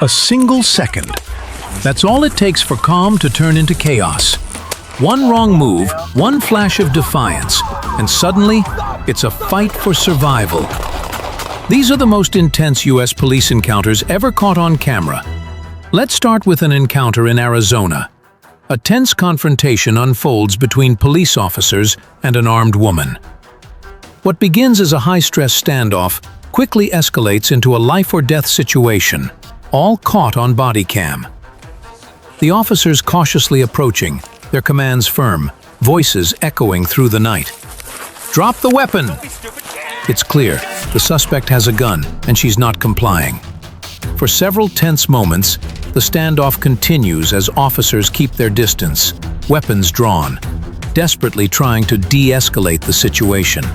A single second. That's all it takes for calm to turn into chaos. One wrong move, one flash of defiance, and suddenly, it's a fight for survival. These are the most intense U.S. police encounters ever caught on camera. Let's start with an encounter in Arizona. A tense confrontation unfolds between police officers and an armed woman. What begins as a high-stress standoff quickly escalates into a life-or-death situation, all caught on Bodycam. The officers cautiously approaching, their commands firm, voices echoing through the night. "Drop the weapon!" It's clear, the suspect has a gun, and she's not complying. For several tense moments, the standoff continues as officers keep their distance, weapons drawn, desperately trying to de-escalate the situation.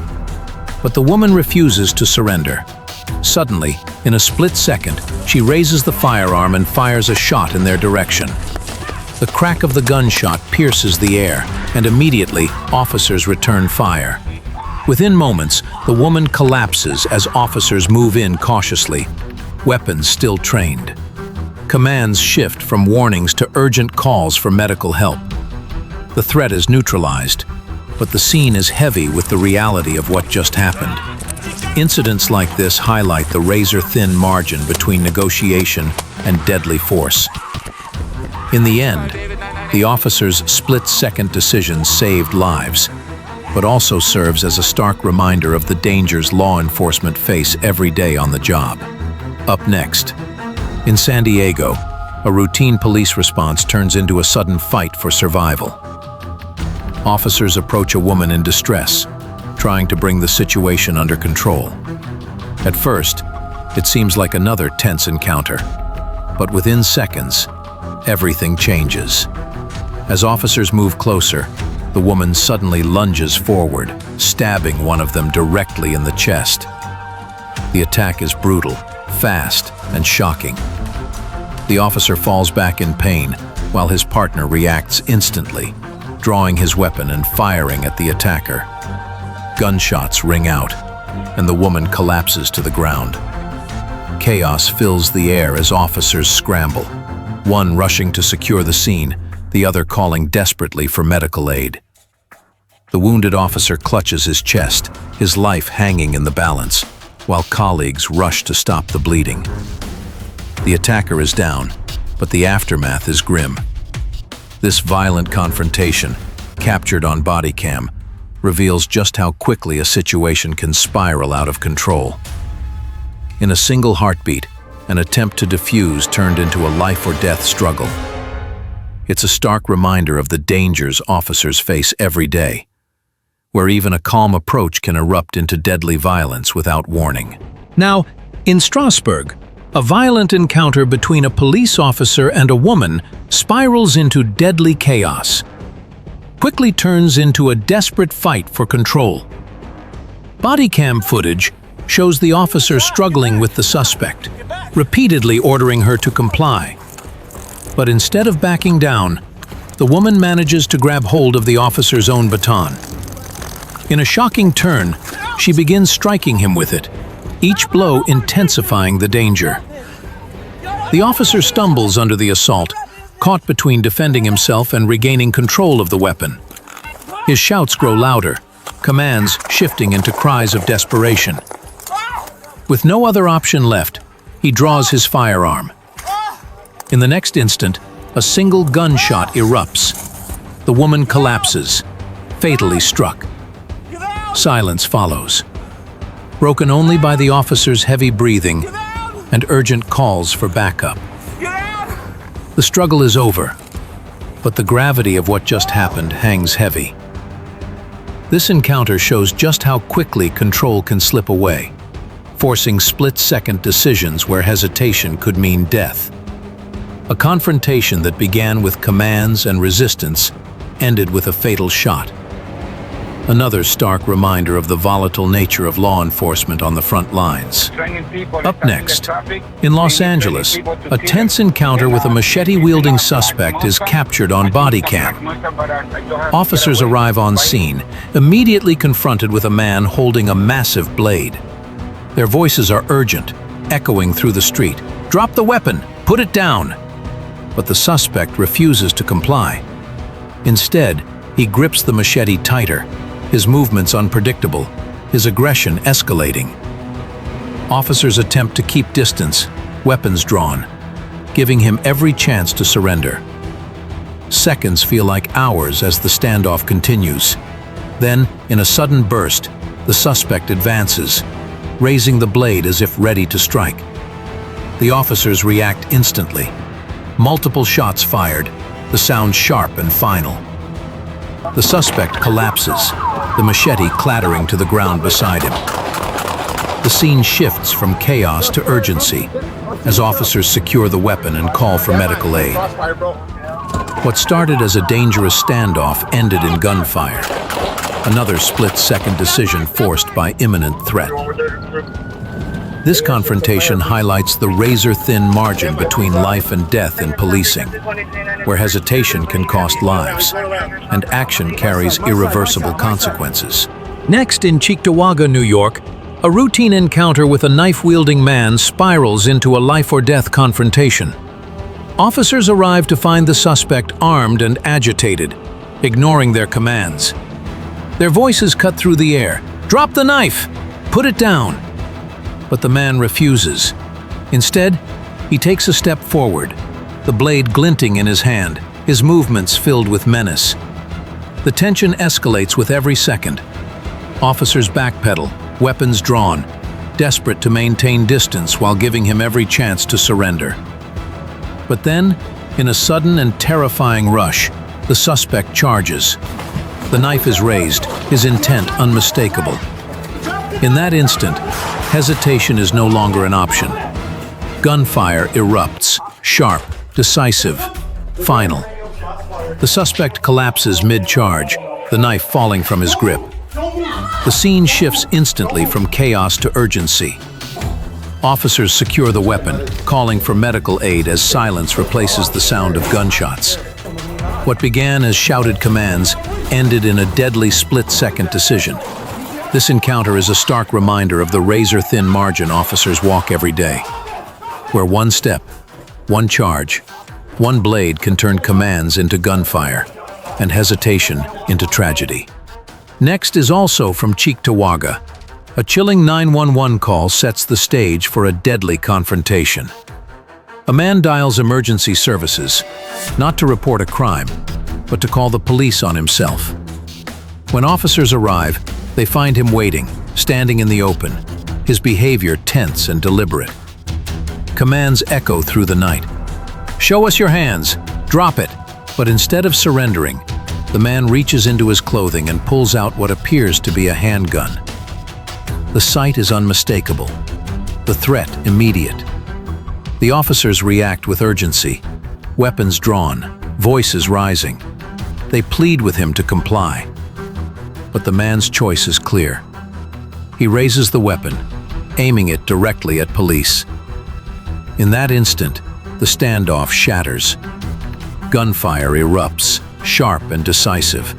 But the woman refuses to surrender. Suddenly, in a split second, she raises the firearm and fires a shot in their direction. The crack of the gunshot pierces the air, and immediately, officers return fire. Within moments, the woman collapses as officers move in cautiously, weapons still trained. Commands shift from warnings to urgent calls for medical help. The threat is neutralized, but the scene is heavy with the reality of what just happened. Incidents like this highlight the razor-thin margin between negotiation and deadly force. In the end, the officers' split-second decisions saved lives, but also serves as a stark reminder of the dangers law enforcement face every day on the job. Up next, in San Diego, a routine police response turns into a sudden fight for survival. Officers approach a woman in distress, trying to bring the situation under control. At first, it seems like another tense encounter, but within seconds, everything changes. As officers move closer, the woman suddenly lunges forward, stabbing one of them directly in the chest. The attack is brutal, fast, and shocking. The officer falls back in pain, while his partner reacts instantly, drawing his weapon and firing at the attacker. Gunshots ring out, and the woman collapses to the ground. Chaos fills the air as officers scramble, one rushing to secure the scene, the other calling desperately for medical aid. The wounded officer clutches his chest, his life hanging in the balance, while colleagues rush to stop the bleeding. The attacker is down, but the aftermath is grim. This violent confrontation, captured on Bodycam, reveals just how quickly a situation can spiral out of control. In a single heartbeat, an attempt to defuse turned into a life-or-death struggle. It's a stark reminder of the dangers officers face every day, where even a calm approach can erupt into deadly violence without warning. Now, in Strasbourg, a violent encounter between a police officer and a woman spirals into deadly chaos, quickly turns into a desperate fight for control. Bodycam footage shows the officer struggling with the suspect, repeatedly ordering her to comply. But instead of backing down, the woman manages to grab hold of the officer's own baton. In a shocking turn, she begins striking him with it, each blow intensifying the danger. The officer stumbles under the assault, caught between defending himself and regaining control of the weapon. His shouts grow louder, commands shifting into cries of desperation. With no other option left, he draws his firearm. In the next instant, a single gunshot erupts. The woman collapses, fatally struck. Silence follows, broken only by the officer's heavy breathing and urgent calls for backup. The struggle is over, but the gravity of what just happened hangs heavy. This encounter shows just how quickly control can slip away, forcing split-second decisions where hesitation could mean death. A confrontation that began with commands and resistance ended with a fatal shot. Another stark reminder of the volatile nature of law enforcement on the front lines. Up next, in Los Angeles, a tense encounter with a machete-wielding suspect is captured on Bodycam. Officers arrive on scene, immediately confronted with a man holding a massive blade. Their voices are urgent, echoing through the street. "Drop the weapon! Put it down!" But the suspect refuses to comply. Instead, he grips the machete tighter, his movements unpredictable, his aggression escalating. Officers attempt to keep distance, weapons drawn, giving him every chance to surrender. Seconds feel like hours as the standoff continues. Then, in a sudden burst, the suspect advances, raising the blade as if ready to strike. The officers react instantly. Multiple shots fired, the sound sharp and final. The suspect collapses, the machete clattering to the ground beside him. The scene shifts from chaos to urgency as officers secure the weapon and call for medical aid. What started as a dangerous standoff ended in gunfire, another split-second decision forced by imminent threat. This confrontation highlights the razor-thin margin between life and death in policing, where hesitation can cost lives, and action carries irreversible consequences. Next, in Cheektowaga, New York, a routine encounter with a knife-wielding man spirals into a life-or-death confrontation. Officers arrive to find the suspect armed and agitated, ignoring their commands. Their voices cut through the air. "Drop the knife! Put it down!" But the man refuses. Instead, he takes a step forward, the blade glinting in his hand, his movements filled with menace. The tension escalates with every second. Officers backpedal, weapons drawn, desperate to maintain distance while giving him every chance to surrender. But then, in a sudden and terrifying rush, the suspect charges. The knife is raised, his intent unmistakable. In that instant, hesitation is no longer an option. Gunfire erupts, sharp, decisive, final. The suspect collapses mid-charge, the knife falling from his grip. The scene shifts instantly from chaos to urgency. Officers secure the weapon, calling for medical aid as silence replaces the sound of gunshots. What began as shouted commands ended in a deadly split-second decision. This encounter is a stark reminder of the razor-thin margin officers walk every day, where one step, one charge, one blade can turn commands into gunfire and hesitation into tragedy. Next is also from Cheektowaga. A chilling 911 call sets the stage for a deadly confrontation. A man dials emergency services, not to report a crime, but to call the police on himself. When officers arrive, they find him waiting, standing in the open, his behavior tense and deliberate. Commands echo through the night. "Show us your hands! Drop it!" But instead of surrendering, the man reaches into his clothing and pulls out what appears to be a handgun. The sight is unmistakable, the threat immediate. The officers react with urgency, weapons drawn, voices rising. They plead with him to comply. But the man's choice is clear. He raises the weapon, aiming it directly at police. In that instant, the standoff shatters. Gunfire erupts, sharp and decisive.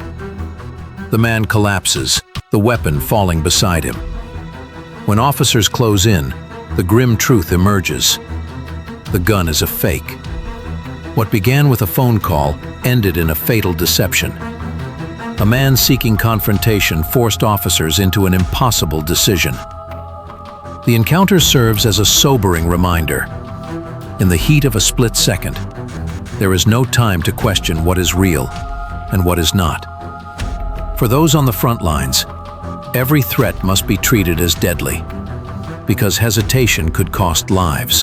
The man collapses, the weapon falling beside him. When officers close in, the grim truth emerges. The gun is a fake. What began with a phone call ended in a fatal deception. A man seeking confrontation forced officers into an impossible decision. The encounter serves as a sobering reminder. In the heat of a split second, there is no time to question what is real and what is not. For those on the front lines, every threat must be treated as deadly, because hesitation could cost lives.